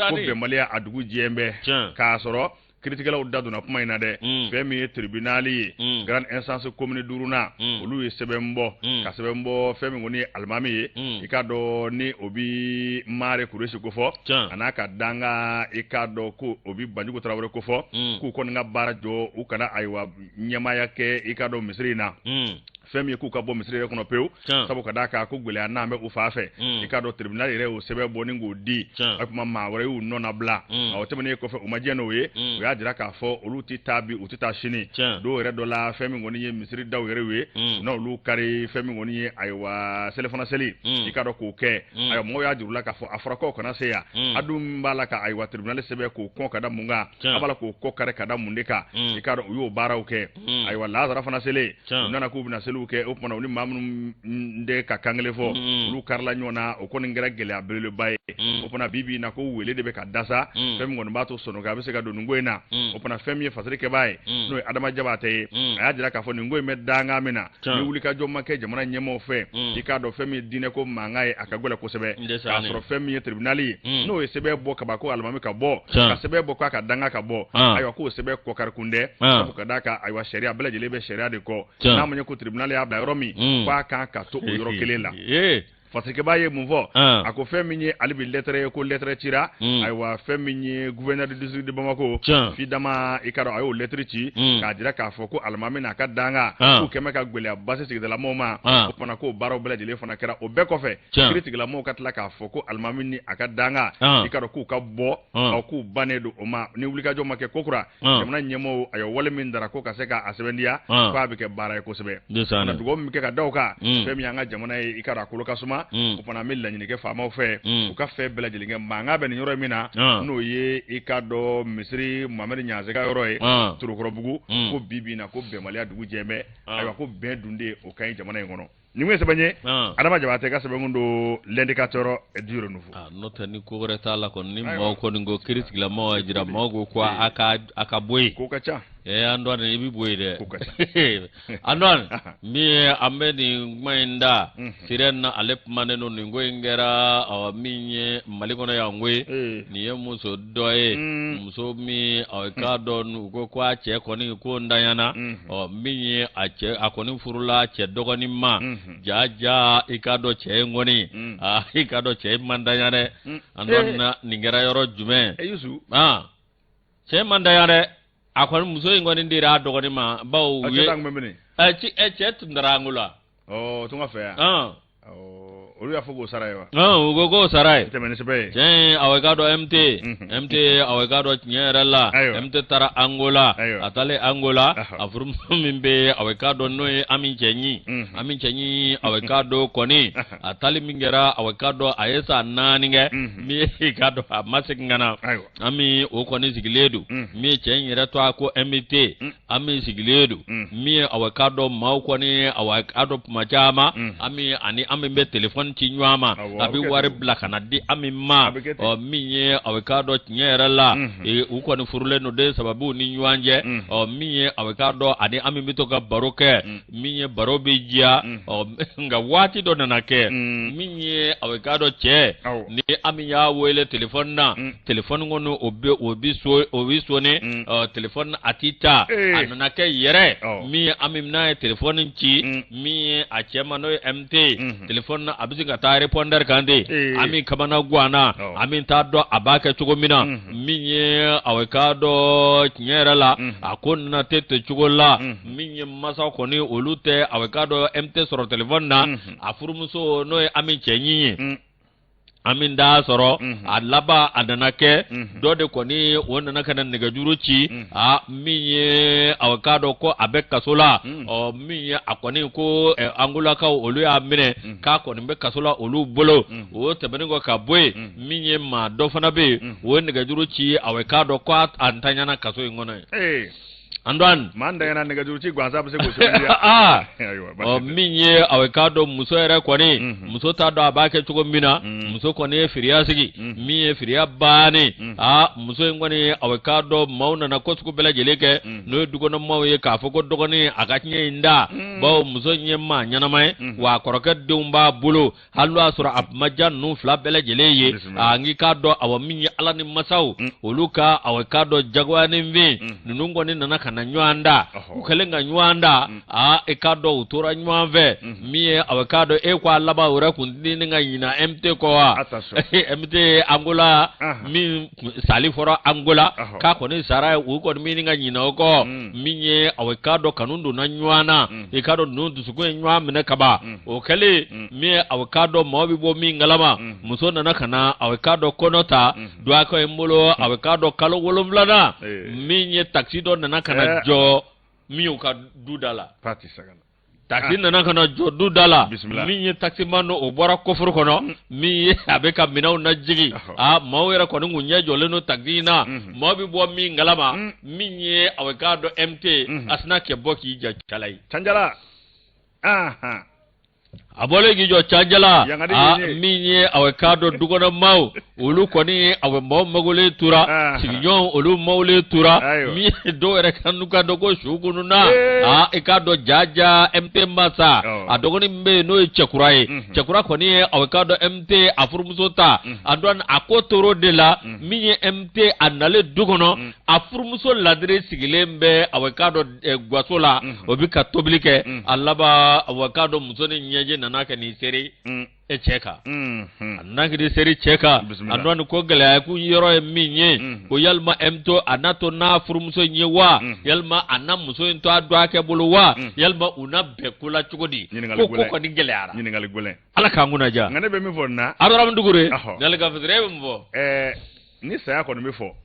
ko bemalia adugu jembe ka soro critiquela udadu na kuma ina de femi tribunali grand instance commune duruna olu ye sebembo ka sebembo femi ngoni almami ikado ni obi mare kureshi ko fo anaka danga ikado ko obi banjugo trawre ko fo ku ko nga barajo ukana aywa nyama yake ikado misrina femi ku ka bo misri re kono pew sabu kadaka ko gbele anambe ufafe ikado tribunal re o sebe boni ngodi akuma mawre u nona bla o temene ko fe umajeno we ya jira ka fo oluti tabi utita shini do re dola femi ngoni ye misri daw re we no lu kari femi ngoni ye aywa telefona seli ikado ko ke ayo mo ya jurula ka fo afrako ko na se ya adum bala ka aywa tribunal sebe ko kon kada munga abala ko kare kada mundeka ikado yo bara uke aywa lazara fana sele nana ku bina sele ke opona uni mamnu nde ka kangle fo lu karla nyona o ko ngara gele abele baye opona bibi na ko wele de be ka dasa fem ngon bato sono ga be se ga do ngoina opona fem ye fasere ke baye no adama jabate aya jira ka fo ngoi medanga mina ni wuli ka jomma ke jamana nyemo fe ikado fem dine ko mangaye akagola ko sebe asro fem ye tribunali no e sebe bo ka ba ko almami ka bo ka sebe bo ka danga ka bo ayo ko sebe ko karkunde ko ka daka aywa sharia bele jele be sharia de ko na munye ko tribunali abla romi kwa kan ka to yoro kelela fasike baye mumvo ako feminye alibi lettre ko lettre tira aywa feminye gouverneur du district de Bamako fidama ikaro ayo lettre ci ka dira ka foko almami na ka danga ko keme ka gbele base sig de la moma opona ko baro bele jele fona kera o be ko fe critique la mo katla ka foko almami ni aka danga ikaro ko ka bo o ku banedo o ma ni wulika jo make kokura jamna nyemo ayo wole min dara ko ka seka asebendia ko abike bara ko sebe na dugo mi ke ka dawka femi anga jamna ikara ko lokasuma upana milla nyine ke fama fe u ka fe bela jelinge manga be nyoro mina no ye ikado misri Mohamed Niasse ka yoro e turukoro bugu ko bibi na ko be malia dugu jeme aywa ko be dunde o kan jamana ngono ni ngwe sebanye adama jabate ka sebe ngundo l'indicateur e duro nouveau no tani ko reta la kon ni mo ko ngo critique la mo ajira mo go kwa aka boy ko kacha andon ni bi boy de andon mi ameni mainda sirena alep maneno ni ngo ngera minye malikono ya ngwe ni ye muso doye muso mi ka don go kwa che ko ni ko ndayana minye ache akoni furula che dogoni ma jaja ikado che ngoni ikado che mandayane andon na ningera yoro jume yusu che mandayane akon muso ngoni ndira dogoni ma bawo ye che tundara ngula tunga fe olu ya fogo sarai wa go sarai temene sebe awekado MT awekado nyerala MT tara Angola atale Angola afurum mimbe awekado noe aminchenyi awekado koni atale mingera awekado ayesa naninge mi kado masikngana ami okoni sigiledu mi chenyira to ako MT ami sigiledu mi awekado maukoni awekado machama ami be telefone chinywama abi wari blakana di ami ma miye awekado nyerala ukoni furule no de sababu ni nywanje miye awekado ani ami mitoka baroke miye barobe jia nga wati do nanake miye awekado che ni ami ya wele telefone na telefone ngono obi so ne telefone atita ananake yere miye ami na telefone nchi miye achema no MT telefone abizinga ta responder kande ami kamana gwana ami ta do abaka chugomina miye awekado nyerala akonna tete chugola miye masa koni olute awekado MT soro telefone na afurumuso no ami chenyi amin da soro alaba adanake dode koni wona nakana nega juruci miye awakado ko abeka sola o miye akoni ko angula ka olu ya mine ka koni be kasola olu bolo o tebeningo ka boy miye ma do fana be wona nega juruci awakado ko antanya na kaso ngona Andwan manda yana nega juruci gwanza bse go so minye awekado muso era kwani muso ta do abake chugo mina muso kwani firiya sigi miye firiya bani muso ngwani awekado mauna na kosuko bela jeleke no dugo no mawe ka foko dogoni akatnye inda bawo muso nyema nyana mai wa koroka dumba bulu halu asura abmajan no fla bela jeleye angi kado awaminye alani masau oluka awekado jagwani mvi nunungwani nanaka na nywanda ukalenga nywanda ekado utora nywave mie awekado ekwa laba ura kundini nga yina MT kwa MT Angola mi sali foro Angola ka koni sara uko mi nga yina oko mie awekado kanundu na nywana ekado nundu sukwe nywa mine kaba okale mie awekado mawabibo mi ngalama musona nakana awekado konota duako embolo awekado kalo wolomlana mie taxido nanakana jo miuka dudala party sagana taxi nana kana jo dudala minye taxi mano obora kofuru kono mi abeka minaw na jigi mawera kono ngunya joleno taxi na mabi bo mi ngalama minye awekado MT asna ke boki ja chalai chanjala abole gijo chanjala minye awekado dugona mau ulu koni awe maw magole tura signyon ulu mawle tura mi do ere kanuka dogo shugunu na ekado jaja MT masa adogoni mbe no chekura koni awekado MT afurmusota adon akotoro de la minye MT anale dugono afurmuso ladre sigilembe awekado gwasola obika toblike alaba awekado musoni nyeje nanaka ni seri cheka anakidi seri cheka andwani ko gala ku yoro minye ko yalma MT anato na furumuso nyewa yalma anamuso into adwa ke buluwa yalma una bekula chugodi ko ni gelara ni ngali gole ala kanguna ja ngane be mi fonna adoram dugure dal ga fedrebe mbo ni saya ko mi fo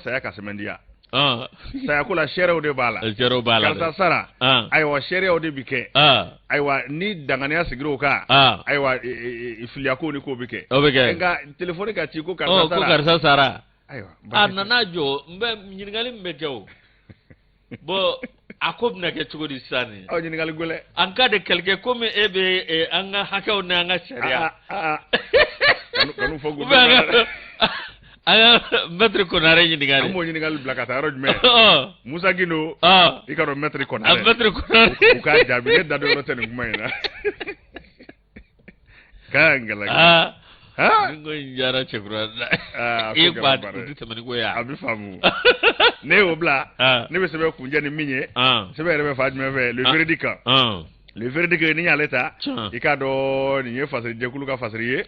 saya ka semendia saya kula shere de bala kalsa sara aywa shere de bike aywa ni dangania sigiro ka aywa ifilia ko ni ko bike nga telefone ka ti ko kalsa sara aywa nanajo mbe nyingali mbekew bo akob na ke chugodi sani nyingali gole anka de kelge comme ebe anga hakaw na anga sharia kanu fogu aya metri konare nyingali amo nyingali blakata rojme Musa Gino ikaro metri konare uka jabile dado roten ngumaina kangala ngo njara chekura ikwa tutamani ko ya abifamu ne obla ne be sebe kunje ni minye sebe rebe fajme ve le véridique le verdict ni yaleta ikado ni ye fasiri je kuluka fasiri ye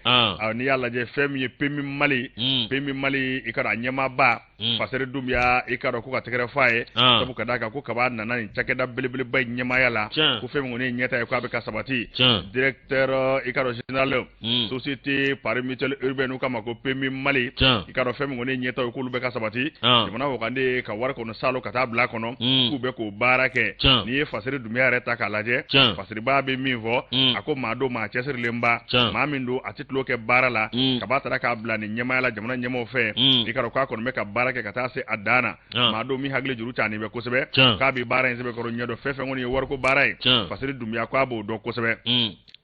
ni yalla je fem ye pemi mali ikado anyama ba fasere dumya ikaro ko ka tegere faye sabu kada ka ko kaba nana ni chakeda belebele bay nyamaya la ko fe ngone nyeta ko abe ka sabati directeur ikaro général société parimutuelle urbaine ko mako pemi mali ikaro fe ngone nyeta ko lube ka sabati jamana ko kande ka war ko no salo ka tabla kono ku be ko barake ni fasere dumya reta ka laje fasere ba be mivo ako mado ma chesir lemba mamindo atitlo ke barala kabata da ka bla ni nyamaya la jamana nyamo fe ikaro ko kono me ka barake ka ta se adana mado mi hagle juru tani be ko sebe ka bi bara en sebe ko nyodo fefe ngoni war ko barai fasere dumya ko abo do ko sebe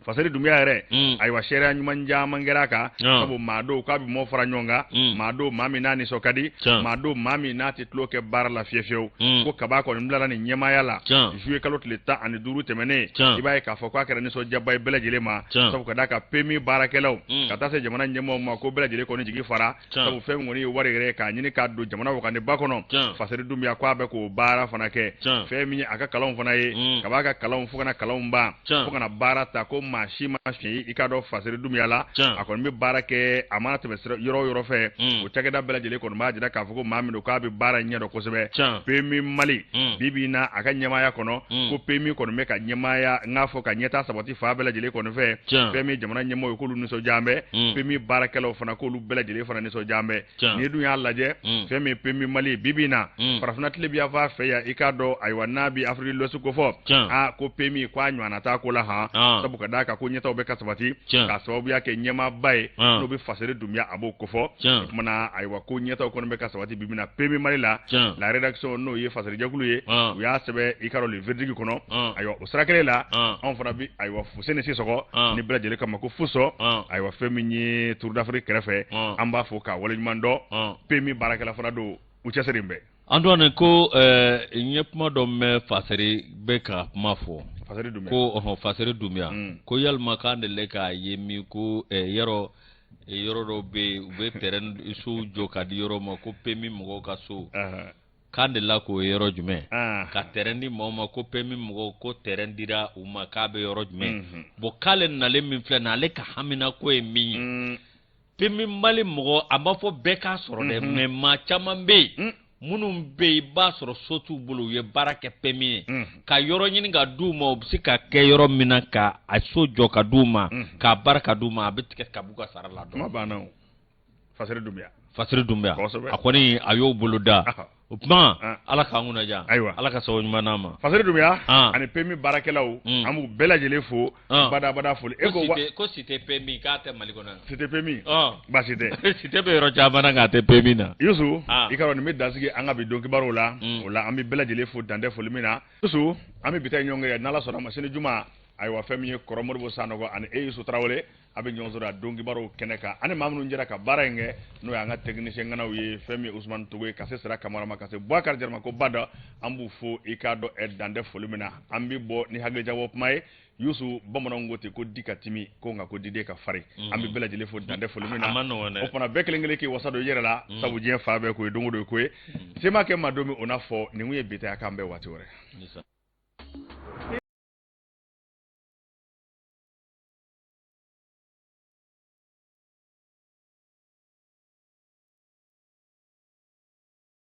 fasere dumya re aywa shera nyuma njama ngeraka sabo mado ko bi mo fara nyonga mado mami nani sokadi mado mami nati tloke barala fiefeo ko kaba ko ndala ni nyama yala jouer kalot leta ani duru temene ibaye ka fo ko kere ni so jabay bela jile ma sabo kada ka pemi barakelaw kata se jamana nyemo ma ko bela jile ko ni jigi fara sabo fe ngoni wari re ka nyini ka do jamana ko kande bakono fasere dumya ko abe ko bara fana ke fe mi aka kalon fana ye kaba ka kalon fukana kalon ba fukana bara ta ko mashima shi ikado fasere dumya la akon mi bara ke amana te besro yoro fe o tageda bela jile ko ma jida ka fuko mami do ka bi bara nyado ko sebe pemi mali bibi na aka nyama ya kono ko pemi ko me ka nyama ya ngafo ka nyeta sabati fa bela jile ko no fe pemi jamana nyemo ko lu ni so jambe pemi bara kelo fana ko lu bela jile fana ni so jambe ni du ya laje femi pemi mali bibi na parafna tele bia fa fe ya ikado aywa nabi afri lo su ko fo ko pemi kwa nywana ta ko la ha sabu ka daka ko nyeta obe ka sabati ka sababu yake nyema bay no bi fasere dumya abo ko fo mana aywa ko nyeta ko be ka sabati bibi na pemi mali la rédaction no ye fasere jakulu ye ya sebe ikaro le verdict kono aywa usrakele la on fana bi aywa fusene si soko ni bla jele kama ko fuso aywa femi ni tour d'Afrique krefe amba fo ka wala mando pemi barakala fana do ucheserimbe andone ko nyepma do me fasere be ka mafo fasere dumya ko fasere dumya ko yalma kande le ka yemi ko yero do be terrain su joka di yoro ma ko pemi mo ka so kande la ko yoro jume ka terrain di mo ma ko pemi mo ko terrain dira uma ka be yoro jume bo kalen na le min fle na le ka hamina ko e mi pemi mali mo amafo be ka soro de me ma chamambe munum be ba soro sotu bulu ye barake pemi ka yoro nyini ga duma obsika ke yoro mina ka aso joka duma ka baraka duma abitike ka buga sarala do mabana fasere dumya akoni ayo buluda upma ala ka nguna ja ala ka sawo nyuma ma fasere dumya ani pemi barakelaw amu bela jele fo bada fo ko site pemi ka te malikona site pemi ba site site be ro jamana nga te pemi na yusu ikaro ni medasige anga bi donki barola ola ami bela jele fo dande fo limina yusu ami bitay nyonga ya nala sora masini juma aywa femi koromor bo sanogo an yusu trawole abe nyonzora dongi baro keneka ane mamnu njera ka barenge no ya nga technicien ngana wi femi Ousmane Togoy kase sera kamara makase Boubacar Jarma ko bada ambu fo ikado dande folumina ambi bo ni hagle jawo may yusu bamana ngote ko dikatimi ko nga ko dide ka fari ambi bela jele fo dande folumina o fana bekelengele ki wasado yerala sabu je faabe ko dongo do ko sema ke madomi ona fo ni wiye bita ya kambe wati wore